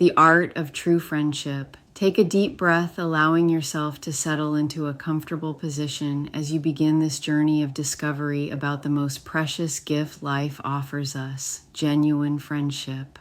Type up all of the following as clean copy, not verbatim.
The art of true friendship. Take a deep breath, allowing yourself to settle into a comfortable position as you begin this journey of discovery about the most precious gift life offers us, genuine friendship.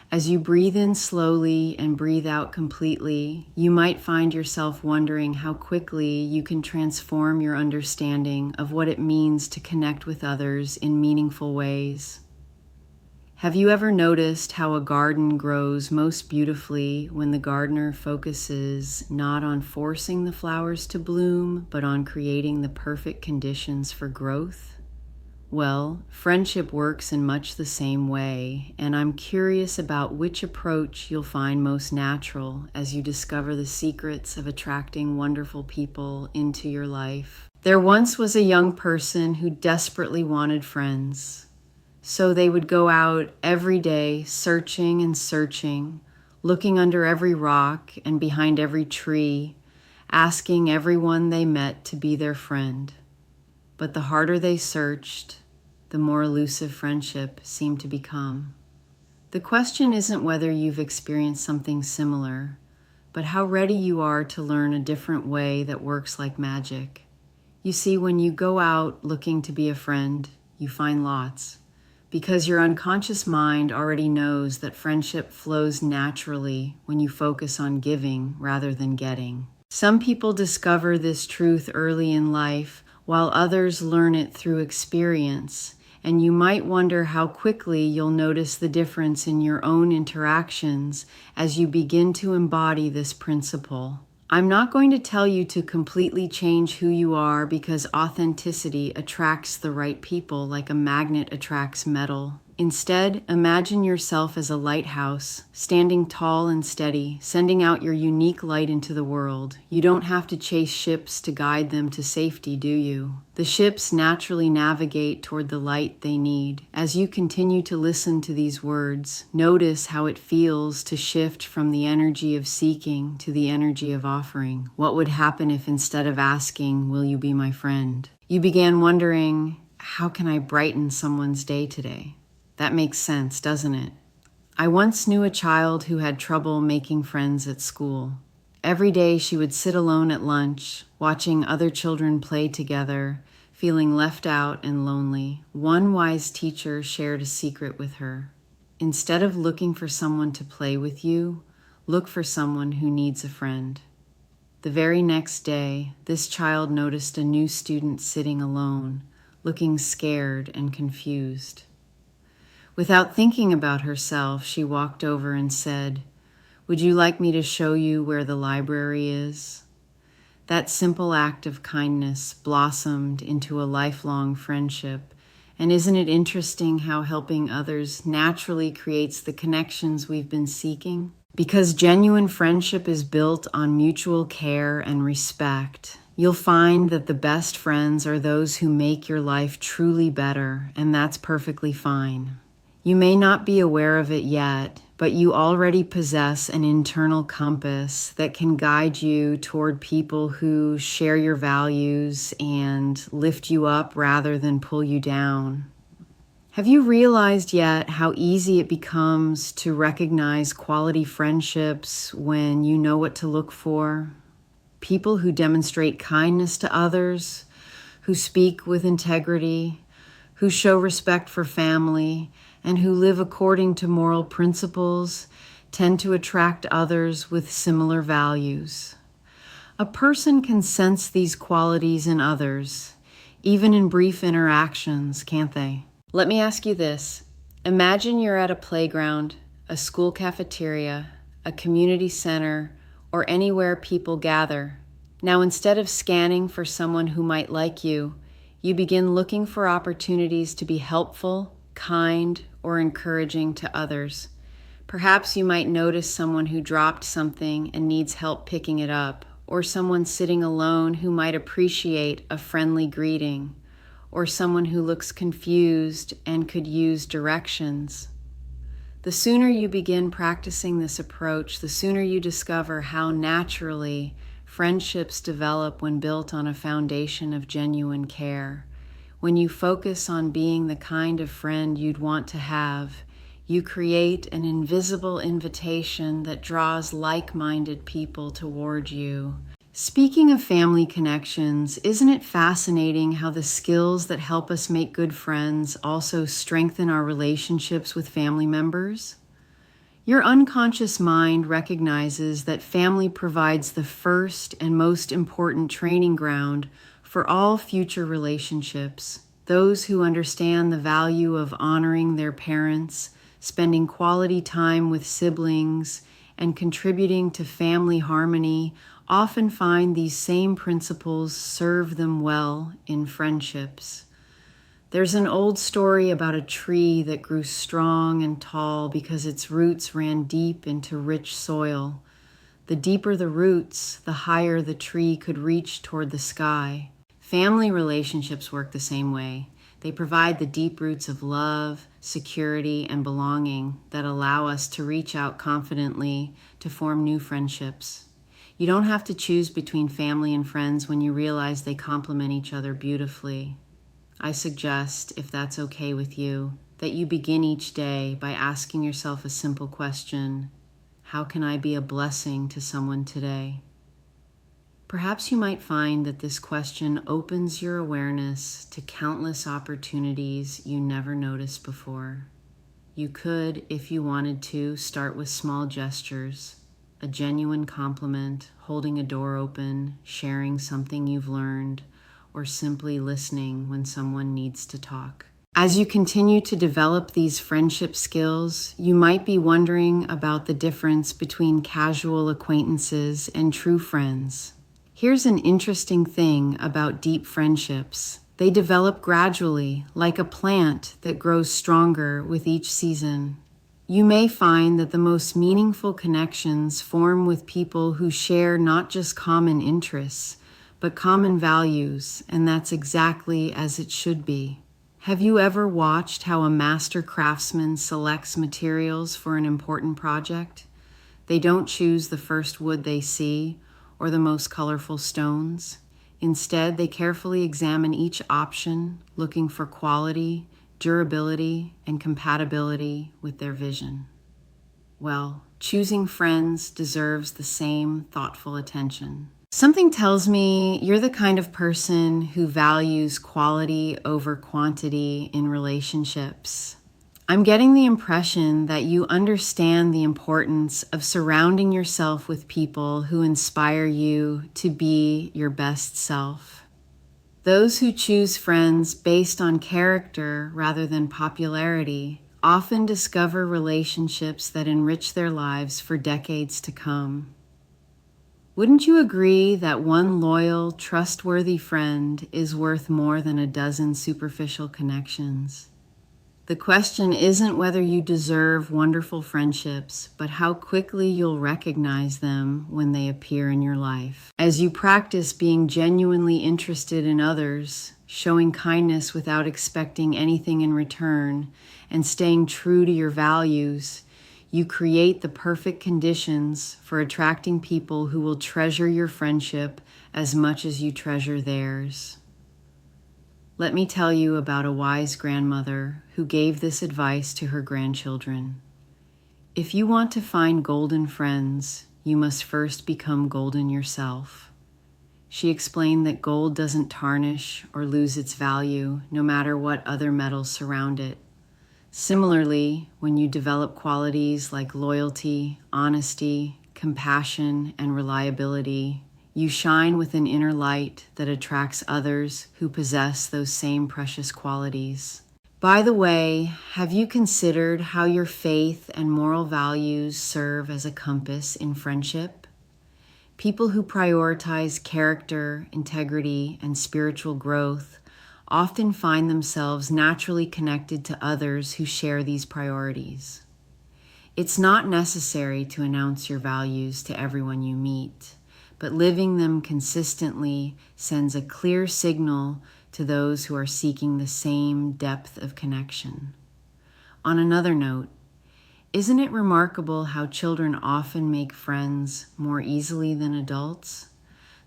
As you breathe in slowly and breathe out completely, you might find yourself wondering how quickly you can transform your understanding of what it means to connect with others in meaningful ways. Have you ever noticed how a garden grows most beautifully when the gardener focuses not on forcing the flowers to bloom, but on creating the perfect conditions for growth? Well, friendship works in much the same way, and I'm curious about which approach you'll find most natural as you discover the secrets of attracting wonderful people into your life. There once was a young person who desperately wanted friends. So they would go out every day searching and searching, looking under every rock and behind every tree, asking everyone they met to be their friend. But the harder they searched, the more elusive friendship seemed to become. The question isn't whether you've experienced something similar, but how ready you are to learn a different way that works like magic. You see, when you go out looking to be a friend, you find lots, because your unconscious mind already knows that friendship flows naturally when you focus on giving rather than getting. Some people discover this truth early in life, while others learn it through experience. And you might wonder how quickly you'll notice the difference in your own interactions as you begin to embody this principle. I'm not going to tell you to completely change who you are, because authenticity attracts the right people like a magnet attracts metal. Instead, imagine yourself as a lighthouse, standing tall and steady, sending out your unique light into the world. You don't have to chase ships to guide them to safety, do you? The ships naturally navigate toward the light they need. As you continue to listen to these words, notice how it feels to shift from the energy of seeking to the energy of offering. What would happen if, instead of asking, "Will you be my friend?" you began wondering, "How can I brighten someone's day today?" That makes sense, doesn't it? I once knew a child who had trouble making friends at school. Every day she would sit alone at lunch, watching other children play together, feeling left out and lonely. One wise teacher shared a secret with her. Instead of looking for someone to play with you, look for someone who needs a friend. The very next day, this child noticed a new student sitting alone, looking scared and confused. Without thinking about herself, she walked over and said, "Would you like me to show you where the library is?" That simple act of kindness blossomed into a lifelong friendship. And isn't it interesting how helping others naturally creates the connections we've been seeking? Because genuine friendship is built on mutual care and respect, you'll find that the best friends are those who make your life truly better, and that's perfectly fine. You may not be aware of it yet, but you already possess an internal compass that can guide you toward people who share your values and lift you up rather than pull you down. Have you realized yet how easy it becomes to recognize quality friendships when you know what to look for? People who demonstrate kindness to others, who speak with integrity, who show respect for family, and who live according to moral principles tend to attract others with similar values. A person can sense these qualities in others, even in brief interactions, can't they? Let me ask you this. Imagine you're at a playground, a school cafeteria, a community center, or anywhere people gather. Now, instead of scanning for someone who might like you, you begin looking for opportunities to be helpful, kind, or encouraging to others. Perhaps you might notice someone who dropped something and needs help picking it up, or someone sitting alone who might appreciate a friendly greeting, or someone who looks confused and could use directions. The sooner you begin practicing this approach, the sooner you discover how naturally friendships develop when built on a foundation of genuine care. When you focus on being the kind of friend you'd want to have, You create an invisible invitation that draws like-minded people toward you. Speaking of family connections, isn't it fascinating how the skills that help us make good friends also strengthen our relationships with family members? Your unconscious mind recognizes that family provides the first and most important training ground for all future relationships. Those who understand the value of honoring their parents, spending quality time with siblings, and contributing to family harmony often find these same principles serve them well in friendships. There's an old story about a tree that grew strong and tall because its roots ran deep into rich soil. The deeper the roots, the higher the tree could reach toward the sky. Family relationships work the same way. They provide the deep roots of love, security, and belonging that allow us to reach out confidently to form new friendships. You don't have to choose between family and friends when you realize they complement each other beautifully. I suggest, if that's okay with you, that you begin each day by asking yourself a simple question: how can I be a blessing to someone today? Perhaps you might find that this question opens your awareness to countless opportunities you never noticed before. You could, if you wanted to, start with small gestures, a genuine compliment, holding a door open, sharing something you've learned, or simply listening when someone needs to talk. As you continue to develop these friendship skills, you might be wondering about the difference between casual acquaintances and true friends. Here's an interesting thing about deep friendships. They develop gradually, like a plant that grows stronger with each season. You may find that the most meaningful connections form with people who share not just common interests, but common values, and that's exactly as it should be. Have you ever watched how a master craftsman selects materials for an important project? They don't choose the first wood they see or the most colorful stones. Instead, they carefully examine each option, looking for quality, durability, and compatibility with their vision. Well, choosing friends deserves the same thoughtful attention. Something tells me you're the kind of person who values quality over quantity in relationships. I'm getting the impression that you understand the importance of surrounding yourself with people who inspire you to be your best self. Those who choose friends based on character rather than popularity often discover relationships that enrich their lives for decades to come. Wouldn't you agree that one loyal, trustworthy friend is worth more than a dozen superficial connections? The question isn't whether you deserve wonderful friendships, but how quickly you'll recognize them when they appear in your life. As you practice being genuinely interested in others, showing kindness without expecting anything in return, and staying true to your values, you create the perfect conditions for attracting people who will treasure your friendship as much as you treasure theirs. Let me tell you about a wise grandmother who gave this advice to her grandchildren. If you want to find golden friends, you must first become golden yourself. She explained that gold doesn't tarnish or lose its value, no matter what other metals surround it. Similarly, when you develop qualities like loyalty, honesty, compassion, and reliability, you shine with an inner light that attracts others who possess those same precious qualities. By the way, have you considered how your faith and moral values serve as a compass in friendship? People who prioritize character, integrity, and spiritual growth often find themselves naturally connected to others who share these priorities. It's not necessary to announce your values to everyone you meet, but living them consistently sends a clear signal to those who are seeking the same depth of connection. On another note, isn't it remarkable how children often make friends more easily than adults?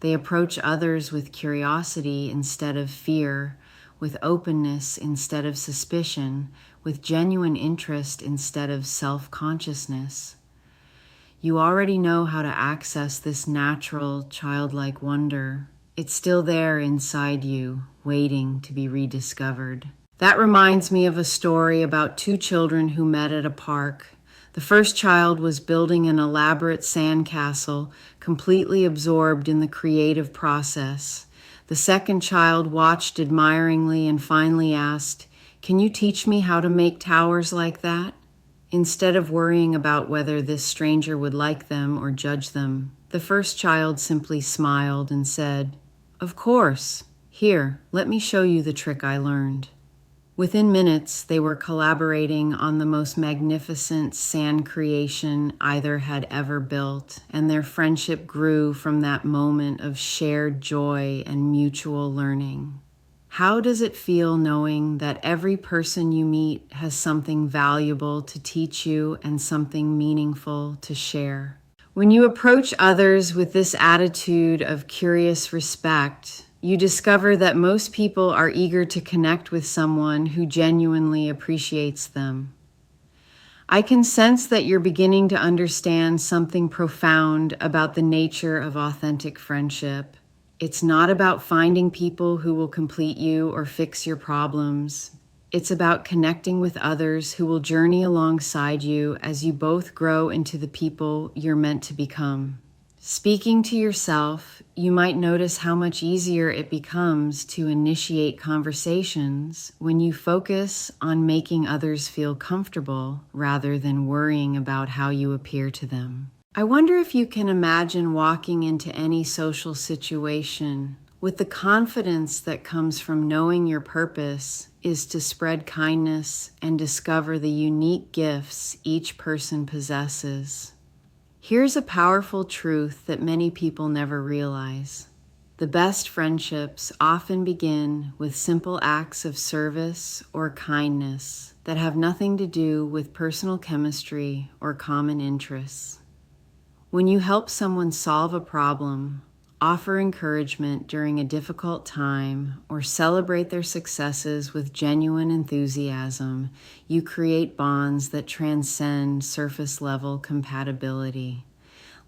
They approach others with curiosity instead of fear, with openness instead of suspicion, with genuine interest instead of self-consciousness. You already know how to access this natural, childlike wonder. It's still there inside you, waiting to be rediscovered. That reminds me of a story about two children who met at a park. The first child was building an elaborate sandcastle, completely absorbed in the creative process. The second child watched admiringly and finally asked, "Can you teach me how to make towers like that?" Instead of worrying about whether this stranger would like them or judge them, the first child simply smiled and said, "Of course. Here, let me show you the trick I learned." Within minutes, they were collaborating on the most magnificent sand creation either had ever built, and their friendship grew from that moment of shared joy and mutual learning. How does it feel knowing that every person you meet has something valuable to teach you and something meaningful to share? When you approach others with this attitude of curious respect, you discover that most people are eager to connect with someone who genuinely appreciates them. I can sense that you're beginning to understand something profound about the nature of authentic friendship. It's not about finding people who will complete you or fix your problems. It's about connecting with others who will journey alongside you as you both grow into the people you're meant to become. Speaking to yourself, you might notice how much easier it becomes to initiate conversations when you focus on making others feel comfortable rather than worrying about how you appear to them. I wonder if you can imagine walking into any social situation with the confidence that comes from knowing your purpose is to spread kindness and discover the unique gifts each person possesses. Here's a powerful truth that many people never realize. The best friendships often begin with simple acts of service or kindness that have nothing to do with personal chemistry or common interests. When you help someone solve a problem, offer encouragement during a difficult time, or celebrate their successes with genuine enthusiasm, you create bonds that transcend surface-level compatibility.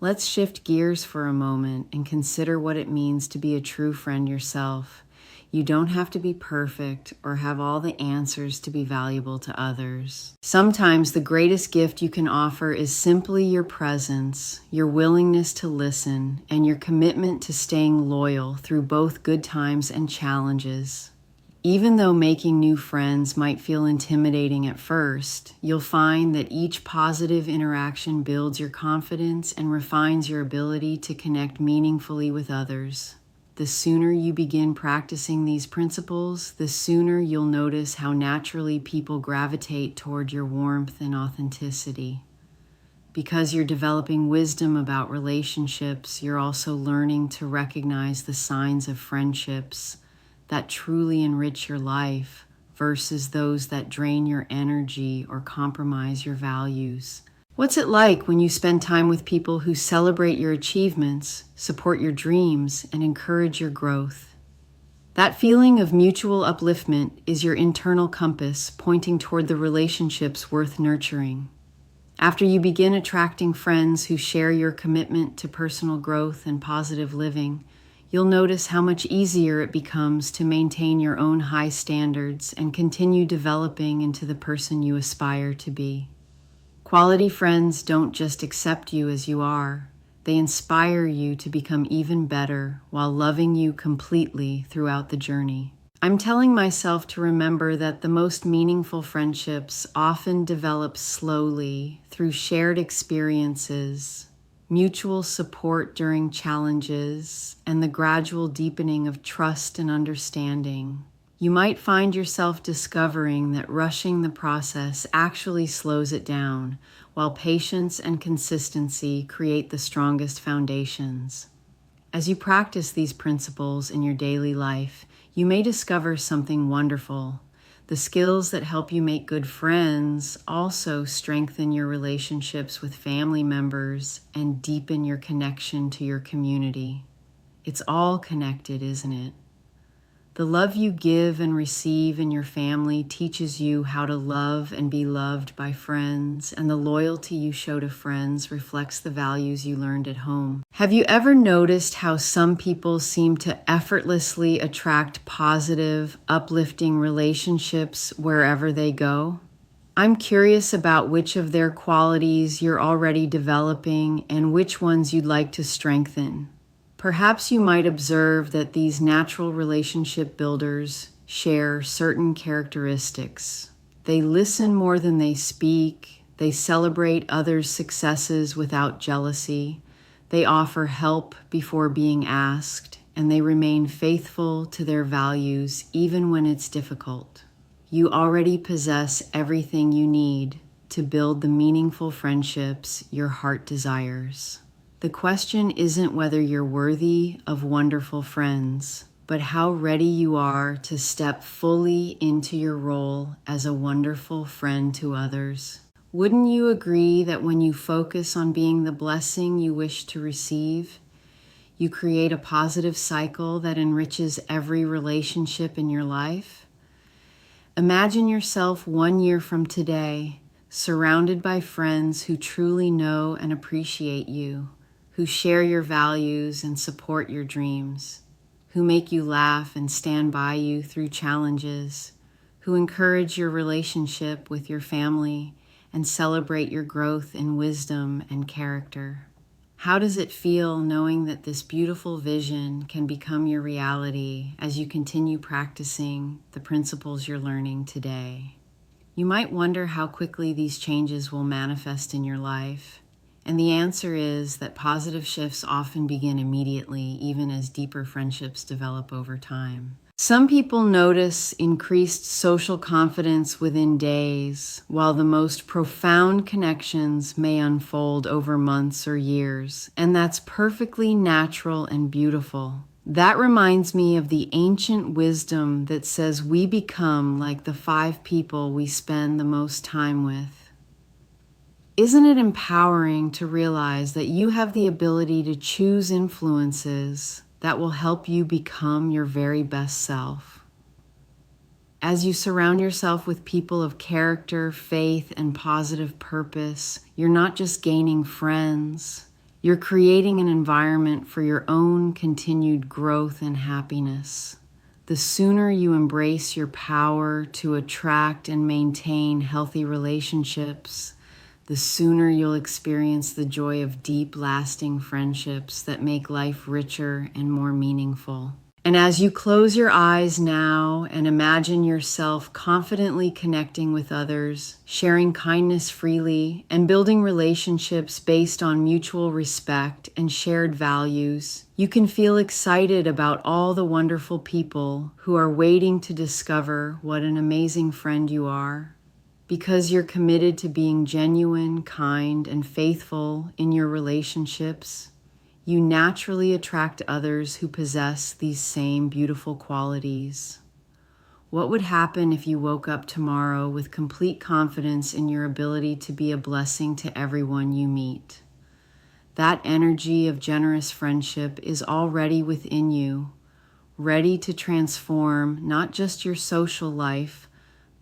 Let's shift gears for a moment and consider what it means to be a true friend yourself. You don't have to be perfect or have all the answers to be valuable to others. Sometimes the greatest gift you can offer is simply your presence, your willingness to listen, and your commitment to staying loyal through both good times and challenges. Even though making new friends might feel intimidating at first, you'll find that each positive interaction builds your confidence and refines your ability to connect meaningfully with others. The sooner you begin practicing these principles, the sooner you'll notice how naturally people gravitate toward your warmth and authenticity. Because you're developing wisdom about relationships, you're also learning to recognize the signs of friendships that truly enrich your life versus those that drain your energy or compromise your values. What's it like when you spend time with people who celebrate your achievements, support your dreams, and encourage your growth? That feeling of mutual upliftment is your internal compass pointing toward the relationships worth nurturing. After you begin attracting friends who share your commitment to personal growth and positive living, you'll notice how much easier it becomes to maintain your own high standards and continue developing into the person you aspire to be. Quality friends don't just accept you as you are. They inspire you to become even better while loving you completely throughout the journey. I'm telling myself to remember that the most meaningful friendships often develop slowly through shared experiences, mutual support during challenges, and the gradual deepening of trust and understanding. You might find yourself discovering that rushing the process actually slows it down, while patience and consistency create the strongest foundations. As you practice these principles in your daily life, you may discover something wonderful. The skills that help you make good friends also strengthen your relationships with family members and deepen your connection to your community. It's all connected, isn't it? The love you give and receive in your family teaches you how to love and be loved by friends, and the loyalty you show to friends reflects the values you learned at home. Have you ever noticed how some people seem to effortlessly attract positive, uplifting relationships wherever they go? I'm curious about which of their qualities you're already developing and which ones you'd like to strengthen. Perhaps you might observe that these natural relationship builders share certain characteristics. They listen more than they speak. They celebrate others' successes without jealousy. They offer help before being asked, and they remain faithful to their values even when it's difficult. You already possess everything you need to build the meaningful friendships your heart desires. The question isn't whether you're worthy of wonderful friends, but how ready you are to step fully into your role as a wonderful friend to others. Wouldn't you agree that when you focus on being the blessing you wish to receive, you create a positive cycle that enriches every relationship in your life? Imagine yourself 1 year from today, surrounded by friends who truly know and appreciate you, who share your values and support your dreams, who make you laugh and stand by you through challenges, who encourage your relationship with your family and celebrate your growth in wisdom and character. How does it feel knowing that this beautiful vision can become your reality as you continue practicing the principles you're learning today? You might wonder how quickly these changes will manifest in your life. And the answer is that positive shifts often begin immediately, even as deeper friendships develop over time. Some people notice increased social confidence within days, while the most profound connections may unfold over months or years, and that's perfectly natural and beautiful. That reminds me of the ancient wisdom that says we become like the 5 people we spend the most time with. Isn't it empowering to realize that you have the ability to choose influences that will help you become your very best self? As you surround yourself with people of character, faith, and positive purpose, you're not just gaining friends, you're creating an environment for your own continued growth and happiness. The sooner you embrace your power to attract and maintain healthy relationships, the sooner you'll experience the joy of deep, lasting friendships that make life richer and more meaningful. And as you close your eyes now and imagine yourself confidently connecting with others, sharing kindness freely, and building relationships based on mutual respect and shared values, you can feel excited about all the wonderful people who are waiting to discover what an amazing friend you are. Because you're committed to being genuine, kind, and faithful in your relationships, you naturally attract others who possess these same beautiful qualities. What would happen if you woke up tomorrow with complete confidence in your ability to be a blessing to everyone you meet? That energy of generous friendship is already within you, ready to transform not just your social life,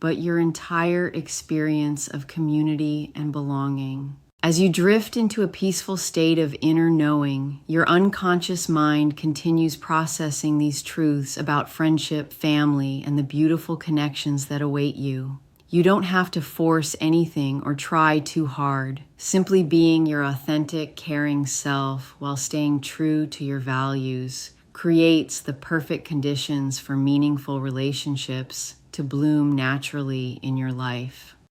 but your entire experience of community and belonging. As you drift into a peaceful state of inner knowing, your unconscious mind continues processing these truths about friendship, family, and the beautiful connections that await you. You don't have to force anything or try too hard. Simply being your authentic, caring self while staying true to your values creates the perfect conditions for meaningful relationships to bloom naturally in your life.